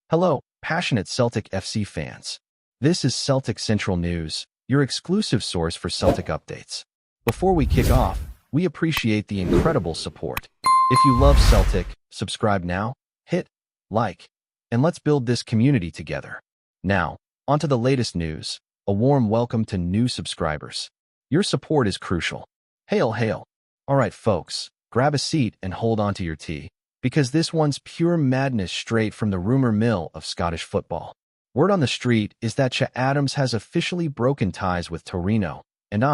Hello, passionate Celtic FC fans. This is Celtic Central News, your exclusive source for Celtic updates. Before we kick off, we appreciate the incredible support. If you love Celtic, subscribe now, hit like, and let's build this community together. Now, onto the latest news. A warm welcome to new subscribers. Your support is crucial. Hail, hail. All right, folks, grab a seat and hold on to your tea, because this one's pure madness straight from the rumor mill of Scottish football. Word on the street is that Che Adams has officially broken ties with Torino, and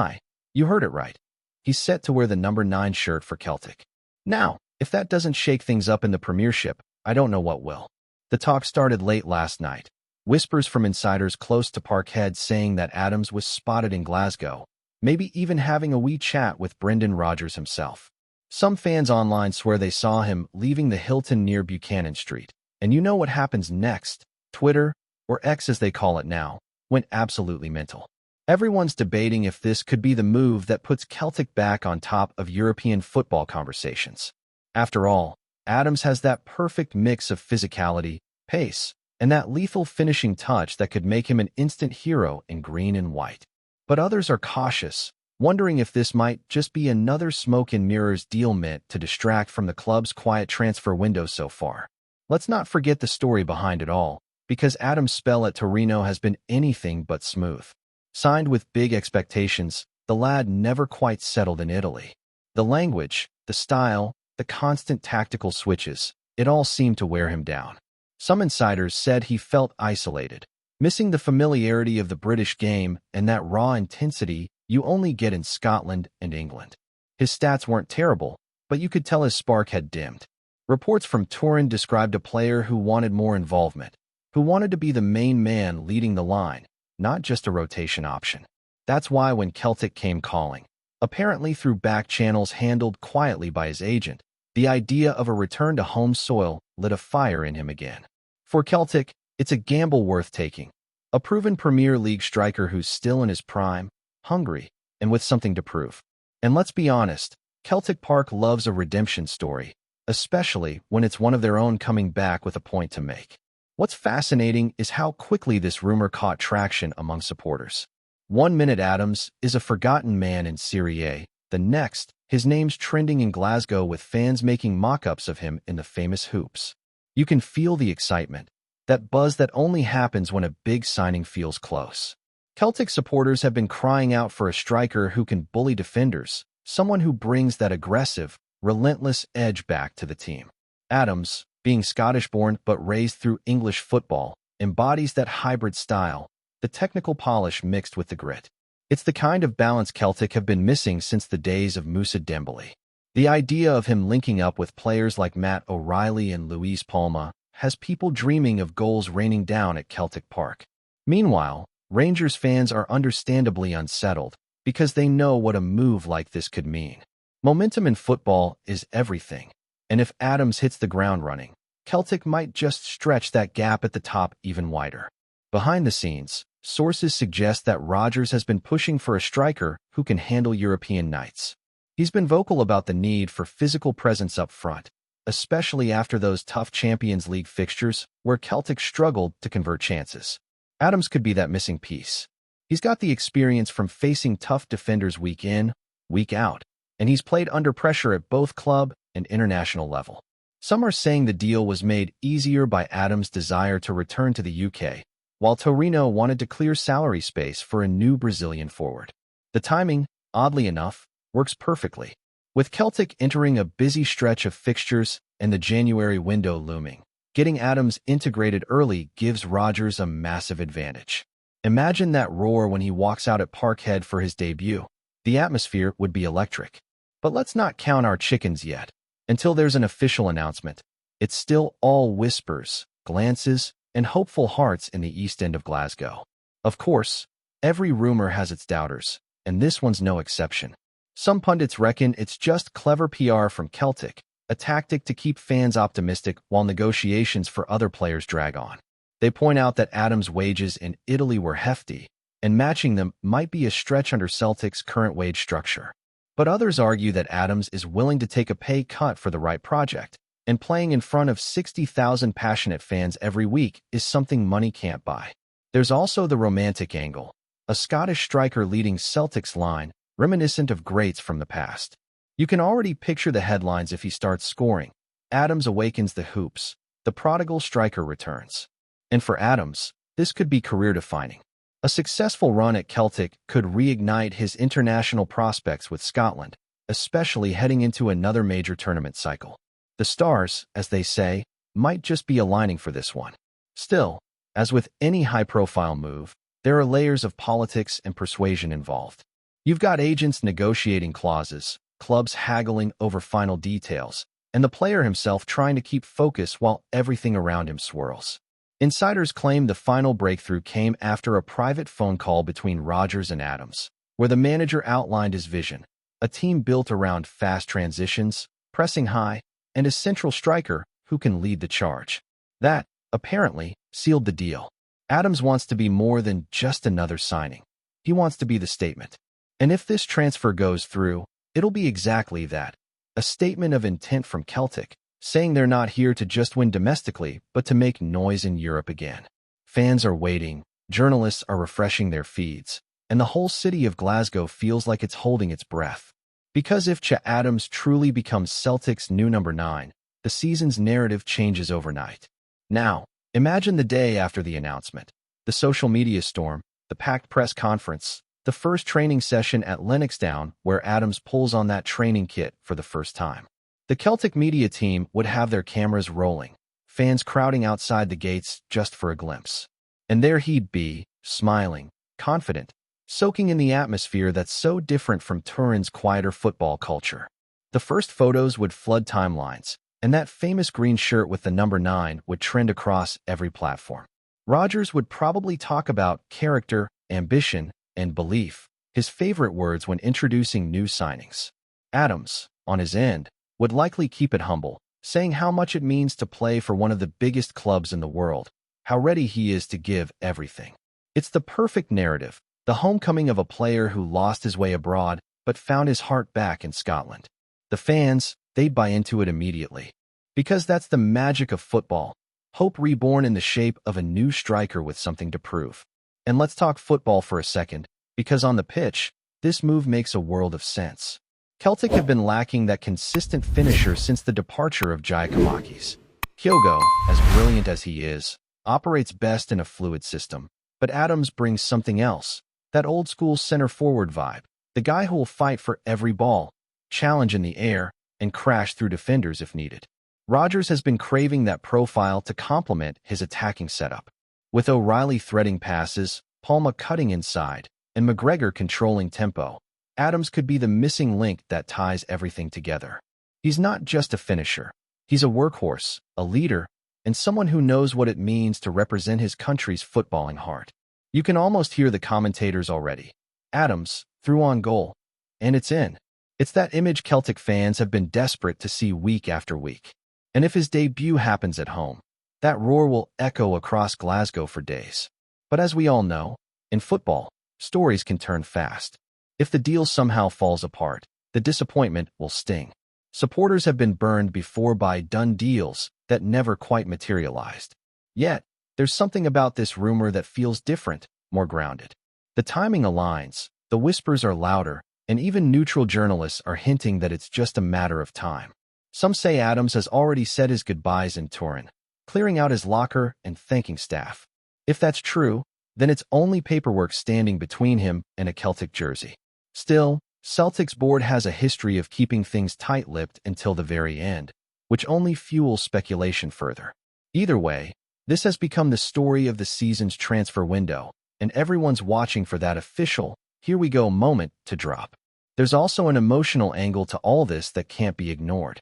you heard it right, he's set to wear the number 9 shirt for Celtic. Now, if that doesn't shake things up in the Premiership, I don't know what will. The talk started late last night. Whispers from insiders close to Parkhead saying that Adams was spotted in Glasgow, maybe even having a wee chat with Brendan Rodgers himself. Some fans online swear they saw him leaving the Hilton near Buchanan Street. And you know what happens next? Twitter, or X as they call it now, went absolutely mental. Everyone's debating if this could be the move that puts Celtic back on top of European football conversations. After all, Adams has that perfect mix of physicality, pace, and that lethal finishing touch that could make him an instant hero in green and white. But others are cautious, wondering if this might just be another smoke and mirrors deal meant to distract from the club's quiet transfer window so far. Let's not forget the story behind it all, because Adams' spell at Torino has been anything but smooth. Signed with big expectations, the lad never quite settled in Italy. The language, the style, the constant tactical switches, it all seemed to wear him down. Some insiders said he felt isolated, missing the familiarity of the British game and that raw intensity you only get in Scotland and England. His stats weren't terrible, but you could tell his spark had dimmed. Reports from TORINO described a player who wanted more involvement, who wanted to be the main man leading the line, not just a rotation option. That's why when Celtic came calling, apparently through back channels handled quietly by his agent, the idea of a return to home soil lit a fire in him again. For Celtic, it's a gamble worth taking. A proven Premier League striker who's still in his prime, hungry, and with something to prove. And let's be honest, Celtic Park loves a redemption story, especially when it's one of their own coming back with a point to make. What's fascinating is how quickly this rumor caught traction among supporters. 1 minute Adams is a forgotten man in Serie A, the next, his name's trending in Glasgow with fans making mock-ups of him in the famous hoops. You can feel the excitement, that buzz that only happens when a big signing feels close. Celtic supporters have been crying out for a striker who can bully defenders, someone who brings that aggressive, relentless edge back to the team. Adams, being Scottish-born but raised through English football, embodies that hybrid style, the technical polish mixed with the grit. It's the kind of balance Celtic have been missing since the days of Moussa Dembélé. The idea of him linking up with players like Matt O'Reilly and Luis Palma has people dreaming of goals raining down at Celtic Park. Meanwhile, Rangers fans are understandably unsettled because they know what a move like this could mean. Momentum in football is everything, and if Adams hits the ground running, Celtic might just stretch that gap at the top even wider. Behind the scenes, sources suggest that Rodgers has been pushing for a striker who can handle European nights. He's been vocal about the need for physical presence up front, especially after those tough Champions League fixtures where Celtic struggled to convert chances. Adams could be that missing piece. He's got the experience from facing tough defenders week in, week out, and he's played under pressure at both club and international level. Some are saying the deal was made easier by Adams' desire to return to the UK, while Torino wanted to clear salary space for a new Brazilian forward. The timing, oddly enough, works perfectly, with Celtic entering a busy stretch of fixtures and the January window looming. Getting Adams integrated early gives Rodgers a massive advantage. Imagine that roar when he walks out at Parkhead for his debut. The atmosphere would be electric. But let's not count our chickens yet. Until there's an official announcement, it's still all whispers, glances, and hopeful hearts in the East End of Glasgow. Of course, every rumor has its doubters, and this one's no exception. Some pundits reckon it's just clever PR from Celtic, a tactic to keep fans optimistic while negotiations for other players drag on. They point out that Adams' wages in Italy were hefty, and matching them might be a stretch under Celtic's current wage structure. But others argue that Adams is willing to take a pay cut for the right project, And playing in front of 60,000 passionate fans every week is something money can't buy. There's also the romantic angle. A Scottish striker leading Celtic's line, reminiscent of greats from the past. You can already picture the headlines if he starts scoring. Adams awakens the hoops. The prodigal striker returns. And for Adams, this could be career-defining. A successful run at Celtic could reignite his international prospects with Scotland, especially heading into another major tournament cycle. The stars, as they say, might just be aligning for this one. Still, as with any high-profile move, there are layers of politics and persuasion involved. You've got agents negotiating clauses, clubs haggling over final details, and the player himself trying to keep focus while everything around him swirls. Insiders claim the final breakthrough came after a private phone call between Rodgers and Adams, where the manager outlined his vision, a team built around fast transitions, pressing high, and a central striker who can lead the charge. That, apparently, sealed the deal. Adams wants to be more than just another signing. He wants to be the statement. And if this transfer goes through, it'll be exactly that, a statement of intent from Celtic, saying they're not here to just win domestically, but to make noise in Europe again. Fans are waiting, journalists are refreshing their feeds, and the whole city of Glasgow feels like it's holding its breath. Because if Adams truly becomes Celtic's new number 9, the season's narrative changes overnight. Now, imagine the day after the announcement, the social media storm, the packed press conference, the first training session at Lennoxtown where Adams pulls on that training kit for the first time. The Celtic media team would have their cameras rolling, fans crowding outside the gates just for a glimpse. And there he'd be, smiling, confident, soaking in the atmosphere that's so different from Turin's quieter football culture. The first photos would flood timelines, and that famous green shirt with the number 9 would trend across every platform. Rodgers would probably talk about character, ambition, and belief, his favorite words when introducing new signings. Adams, on his end, would likely keep it humble, saying how much it means to play for one of the biggest clubs in the world, how ready he is to give everything. It's the perfect narrative, the homecoming of a player who lost his way abroad but found his heart back in Scotland. The fans, they'd buy into it immediately. Because that's the magic of football, hope reborn in the shape of a new striker with something to prove. And let's talk football for a second, because on the pitch, this move makes a world of sense. Celtic have been lacking that consistent finisher since the departure of Giacomakis. Kyogo, as brilliant as he is, operates best in a fluid system, but Adams brings something else, that old-school center-forward vibe, the guy who will fight for every ball, challenge in the air, and crash through defenders if needed. Rodgers has been craving that profile to complement his attacking setup. With O'Reilly threading passes, Palma cutting inside, and McGregor controlling tempo, Adams could be the missing link that ties everything together. He's not just a finisher. He's a workhorse, a leader, and someone who knows what it means to represent his country's footballing heart. You can almost hear the commentators already. Adams, through on goal. And it's in. It's that image Celtic fans have been desperate to see week after week. And if his debut happens at home, that roar will echo across Glasgow for days. But as we all know, in football, stories can turn fast. If the deal somehow falls apart, the disappointment will sting. Supporters have been burned before by done deals that never quite materialized. Yet, there's something about this rumor that feels different, more grounded. The timing aligns, the whispers are louder, and even neutral journalists are hinting that it's just a matter of time. Some say Adams has already said his goodbyes in Turin, clearing out his locker and thanking staff. If that's true, then it's only paperwork standing between him and a Celtic jersey. Still, Celtic's board has a history of keeping things tight-lipped until the very end, which only fuels speculation further. Either way, this has become the story of the season's transfer window, and everyone's watching for that official, here we go moment to drop. There's also an emotional angle to all this that can't be ignored.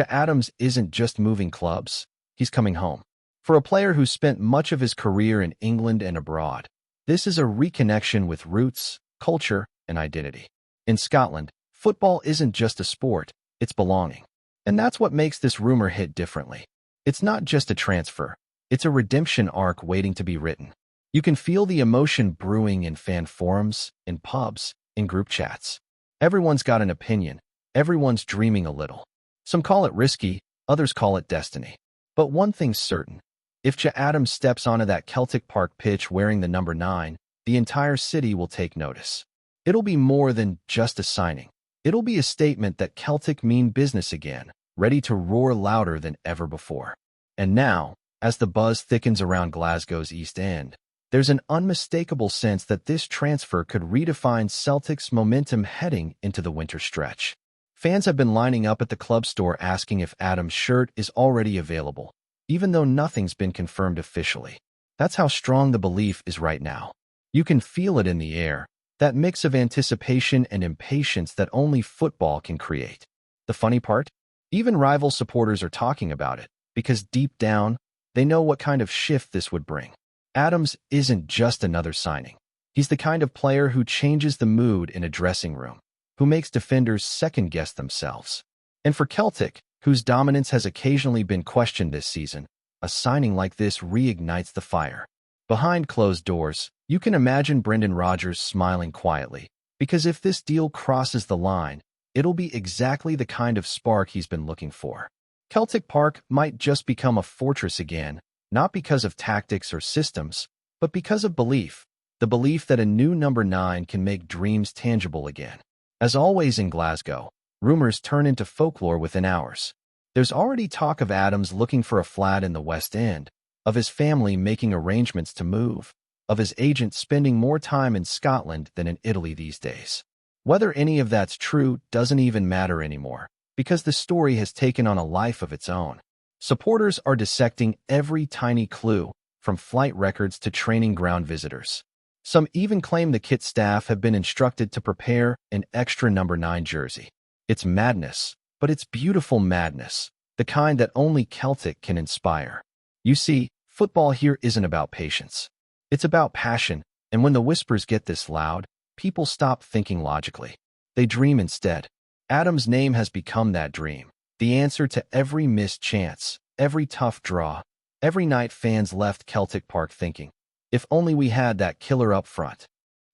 Adams isn't just moving clubs, he's coming home. For a player who spent much of his career in England and abroad, this is a reconnection with roots, culture, and identity. In Scotland, football isn't just a sport, it's belonging. And that's what makes this rumor hit differently. It's not just a transfer, it's a redemption arc waiting to be written. You can feel the emotion brewing in fan forums, in pubs, in group chats. Everyone's got an opinion, everyone's dreaming a little. Some call it risky, Others call it destiny. But one thing's certain. If Che Adams steps onto that Celtic Park pitch wearing the number 9, the entire city will take notice. It'll be more than just a signing. It'll be a statement that Celtic mean business again, ready to roar louder than ever before. And now, as the buzz thickens around Glasgow's East End, there's an unmistakable sense that this transfer could redefine Celtic's momentum heading into the winter stretch. Fans have been lining up at the club store asking if Adams' shirt is already available, even though nothing's been confirmed officially. That's how strong the belief is right now. You can feel it in the air, that mix of anticipation and impatience that only football can create. The funny part? Even rival supporters are talking about it, because deep down, they know what kind of shift this would bring. Adams isn't just another signing. He's the kind of player who changes the mood in a dressing room, who makes defenders second-guess themselves. And for Celtic, whose dominance has occasionally been questioned this season, a signing like this reignites the fire. Behind closed doors, you can imagine Brendan Rodgers smiling quietly, because if this deal crosses the line, it'll be exactly the kind of spark he's been looking for. Celtic Park might just become a fortress again, not because of tactics or systems, but because of belief, the belief that a new number 9 can make dreams tangible again. As always in Glasgow, rumors turn into folklore within hours. There's already talk of Adams looking for a flat in the West End, of his family making arrangements to move, of his agent spending more time in Scotland than in Italy these days. Whether any of that's true doesn't even matter anymore, because the story has taken on a life of its own. Supporters are dissecting every tiny clue, from flight records to training ground visitors. Some even claim the kit staff have been instructed to prepare an extra number 9 jersey. It's madness, but it's beautiful madness, the kind that only Celtic can inspire. You see, football here isn't about patience. It's about passion, and when the whispers get this loud, people stop thinking logically. They dream instead. Adams' name has become that dream, the answer to every missed chance, every tough draw, every night fans left Celtic Park thinking, if only we had that killer up front.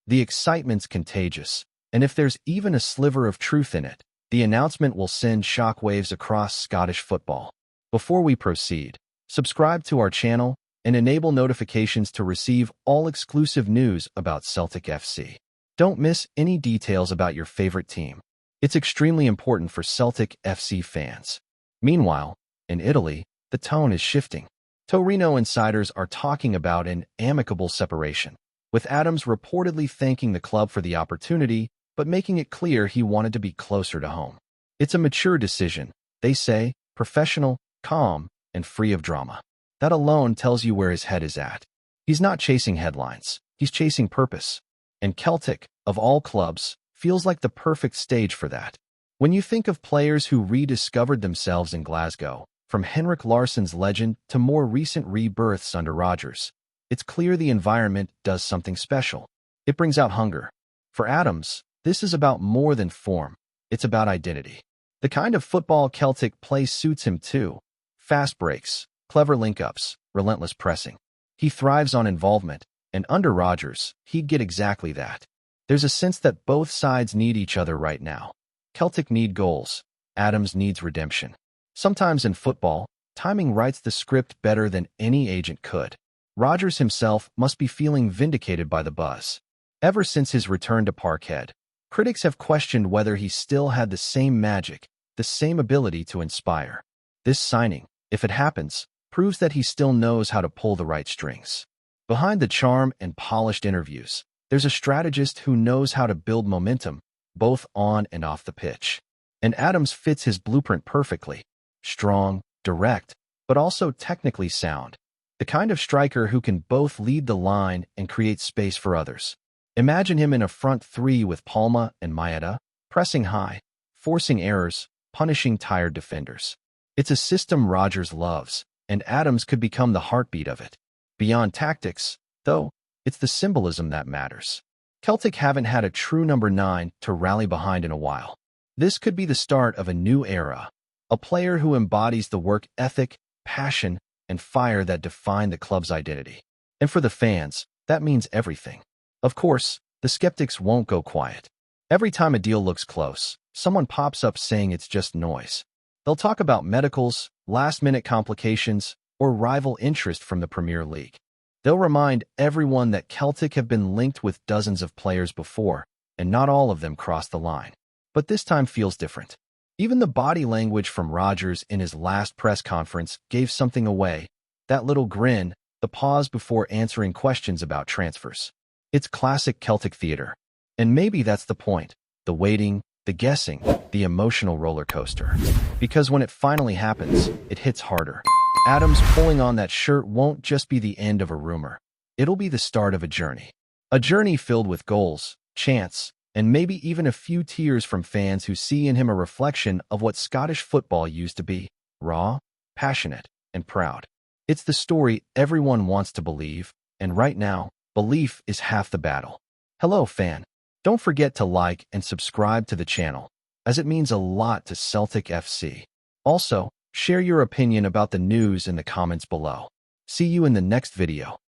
The excitement's contagious, and if there's even a sliver of truth in it, the announcement will send shockwaves across Scottish football. Before we proceed, subscribe to our channel and enable notifications to receive all exclusive news about Celtic FC. Don't miss any details about your favorite team. It's extremely important for Celtic FC fans. Meanwhile, in Italy, the tone is shifting. Torino insiders are talking about an amicable separation, with Adams reportedly thanking the club for the opportunity, but making it clear he wanted to be closer to home. It's a mature decision, they say, professional, calm, and free of drama. That alone tells you where his head is at. He's not chasing headlines, he's chasing purpose. And Celtic, of all clubs, feels like the perfect stage for that. When you think of players who rediscovered themselves in Glasgow, from Henrik Larsson's legend to more recent rebirths under Rodgers, it's clear the environment does something special. It brings out hunger. For Adams, this is about more than form. It's about identity. The kind of football Celtic play suits him too. Fast breaks, clever link-ups, relentless pressing. He thrives on involvement, and under Rodgers, he'd get exactly that. There's a sense that both sides need each other right now. Celtic need goals. Adams needs redemption. Sometimes in football, timing writes the script better than any agent could. Rodgers himself must be feeling vindicated by the buzz. Ever since his return to Parkhead, critics have questioned whether he still had the same magic, the same ability to inspire. This signing, if it happens, proves that he still knows how to pull the right strings. Behind the charm and polished interviews, there's a strategist who knows how to build momentum, both on and off the pitch. And Adams fits his blueprint perfectly. Strong, direct, but also technically sound. The kind of striker who can both lead the line and create space for others. Imagine him in a front three with Palma and Maeda, pressing high, forcing errors, punishing tired defenders. It's a system Rodgers loves, and Adams could become the heartbeat of it. Beyond tactics, though, it's the symbolism that matters. Celtic haven't had a true number 9 to rally behind in a while. This could be the start of a new era. A player who embodies the work ethic, passion, and fire that define the club's identity. And for the fans, that means everything. Of course, the skeptics won't go quiet. Every time a deal looks close, someone pops up saying it's just noise. They'll talk about medicals, last-minute complications, or rival interest from the Premier League. They'll remind everyone that Celtic have been linked with dozens of players before, and not all of them crossed the line. But this time feels different. Even the body language from Rodgers in his last press conference gave something away. That little grin, the pause before answering questions about transfers. It's classic Celtic theater. And maybe that's the point. The waiting, the guessing, the emotional roller coaster. Because when it finally happens, it hits harder. Adams pulling on that shirt won't just be the end of a rumor. It'll be the start of a journey. A journey filled with goals, chance, and maybe even a few tears from fans who see in him a reflection of what Scottish football used to be: raw, passionate, and proud. It's the story everyone wants to believe, and right now, belief is half the battle. Hello, fan. Don't forget to like and subscribe to the channel, as it means a lot to Celtic FC. Also, share your opinion about the news in the comments below. See you in the next video.